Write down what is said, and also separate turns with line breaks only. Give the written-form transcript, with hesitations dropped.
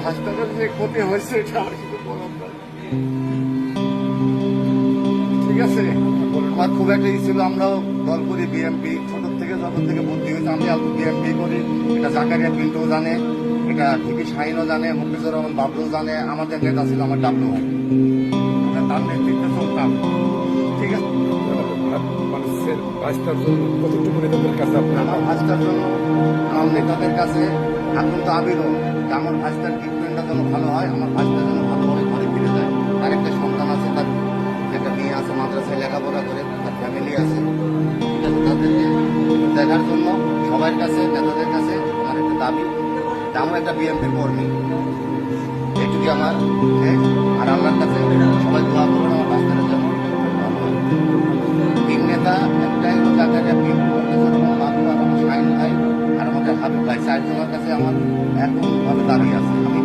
হাসপাতালে যে ক্ষতি হয়েছে এটা আমার কিছু বলার নাই। ঠিক আছে, আমার খুব একটা ই ছিল, আমরাও দল করি বিএমপি, ছোট থেকে যখন থেকে বুদ্ধি হয়েছে আমি বিএমপি করি। এটা জাকারিয়া পিন্টুও জানে, এটা টিপি শাহিনও জানে, মুফিজুর রহমান বাবলুও জানে। আমাদের নেতা ছিল আমার ডাবলু, আমরা তার নেতৃত্বে চলতাম। ঠিক আছে,
মানুষের ভাষার জন্য কতটুকু নেতাদের কাছে আপনার
আমার ভাষার জন্য আমার নেতাদের কাছে এখন তো আবেদন যে আমার ভাষার ট্রিটমেন্টটা যেন ভালো হয়, আমার ভাষাটা যেন ভালোভাবে ঘরে ফিরে যায়। তার একটা সন্তান আছে, তার একটা মেয়ে আছে, মাদ্রাসায় লেখাপড়া করে, তার ফ্যামিলি আছে। ঠিক আছে, তাদেরকে দেখার জন্য সবার কাছে, নেতাদের কাছে আমার একটা দাবি যে আমার একটা বিএনপি কর্মী, এইটুকু আমার। আর আল্লাহর কাছে সবাই দোয়া করবেন আমার ভাষাটার জন্য। তিন নেতা একটাই হলো জাকারিয়া পিন্টু, মুফিজুর রহমান বাবলু আর আমার শাহিন ভাই আর আমাদের হাবিব ভাই। চারজনের কাছে আমার একভাবে দাবি আছে। আমি